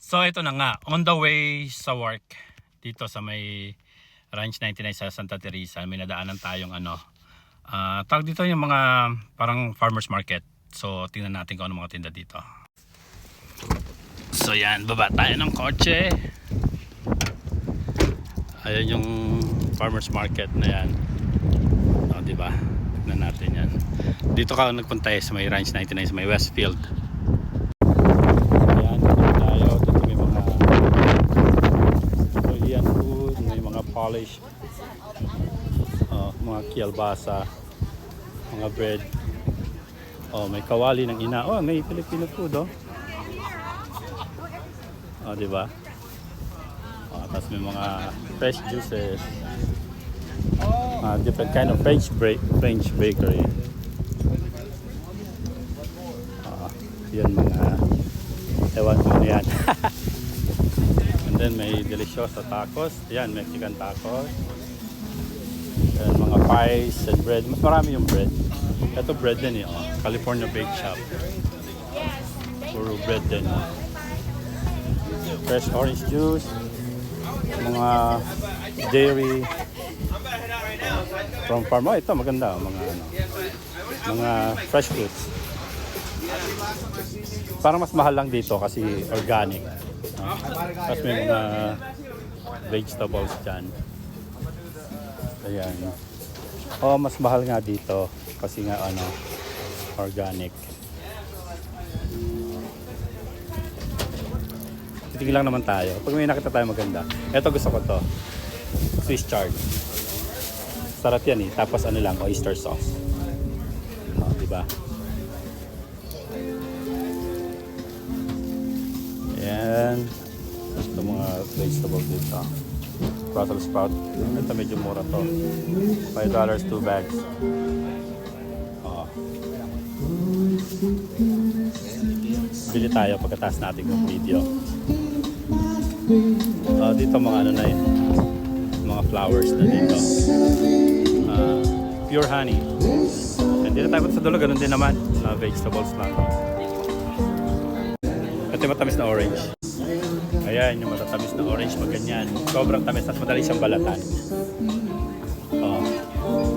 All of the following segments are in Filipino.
So ito na nga, on the way sa work dito sa may Ranch 99 sa Santa Teresa, may nadaanan tayong tawag dito yung mga parang farmers market. So tingnan natin kung ano mga tinda dito. So yan, baba tayo ng kotse. Ayan yung farmers market na yan. O, diba? Tignan natin yan. Dito ka nagpunta sa may Ranch 99 sa may Westfield. Ayan, dito tayo. Dito may mga Korean food, may mga polish, mga kielbasa, mga bread. May kawali ng ina. May Filipino food, diba? Tapos may mga fresh juices, different kind of French bakery. Yan mga ewan ko na yan. And then may delicioso tacos. Yan, Mexican tacos. And mga pies and bread. Mas marami yung bread. Ito bread din California Bake Shop. Puro bread din. Fresh orange juice, mga dairy from farm. Ito maganda, mga fresh fruits. Parang mas mahal lang dito kasi organic. Tapos may mga vegetables dyan. Ayan. Mas mahal nga dito kasi nga organic. Titigil lang naman tayo. Pag may nakita tayo maganda. Ito gusto ko to. Swiss chard. Sarap yan Tapos oyster sauce. Diba? Ayan. Ito mga vegetables dito. Brussels sprout. Ito medyo mura to. $5, 2 bags. Bili tayo pagkatapos natin yung video. Dito mga na yun, mga flowers na dito, pure honey. And dito tayo sa dulo, ganun din naman, vegetables lang. Ito yung matamis na orange. Ayan yung matatamis na orange, maganyan, sobrang tamis at madali siyang balatan.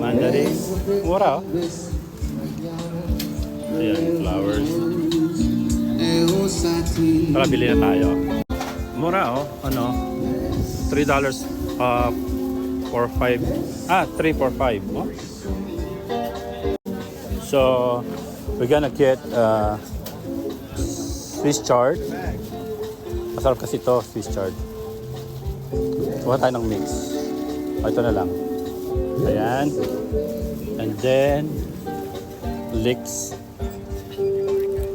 Mandarin, mura ayan, flowers. Tara, bili na tayo. Mura $3 for 5. 3 for 5. So we're gonna get Swiss chard. Masarap kasi to, Swiss chard. Kuha tayo ng mix. Ito na lang. Ayan. And then leeks.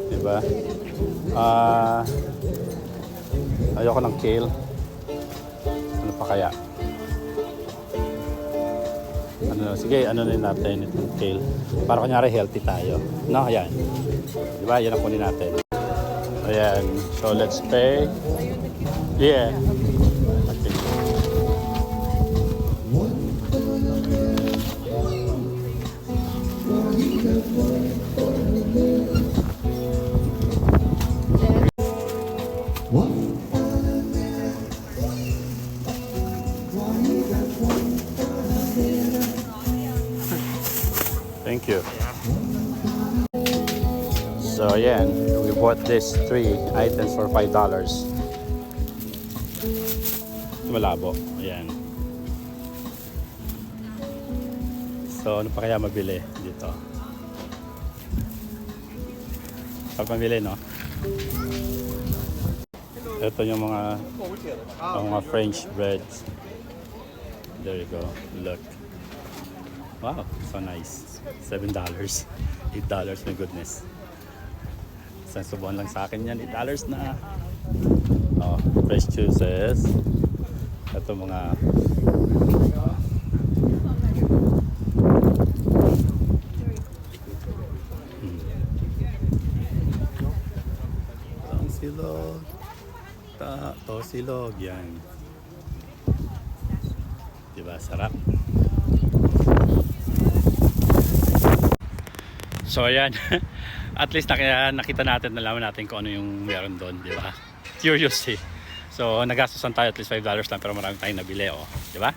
Diba? Ayoko ng kale. Ano pa kaya? Sige, na natin itong kale. Para kunyari healthy tayo. Ayan. Diba? Yan ang kunin natin. Ayan. So, let's pay. Yeah. Okay. Thank you. So yeah, we bought these 3 items for $5. Malabo. Ayan. So ano pa kaya mabili dito? Pag mabili, ito yung mga French breads. There you go. Look. Wow, so nice. $7. $8, my goodness. Isang subuan lang sa akin yan. $8 na. Fresh juices. Ito mga silog. Silog yan. Diba, sarap. So ayan, at least nakita natin, nalaman natin kung ano yung meron doon, di ba? curious eh. So nagastusan tayo at least $5 lang pero marami tayong nabili, oh. Di ba?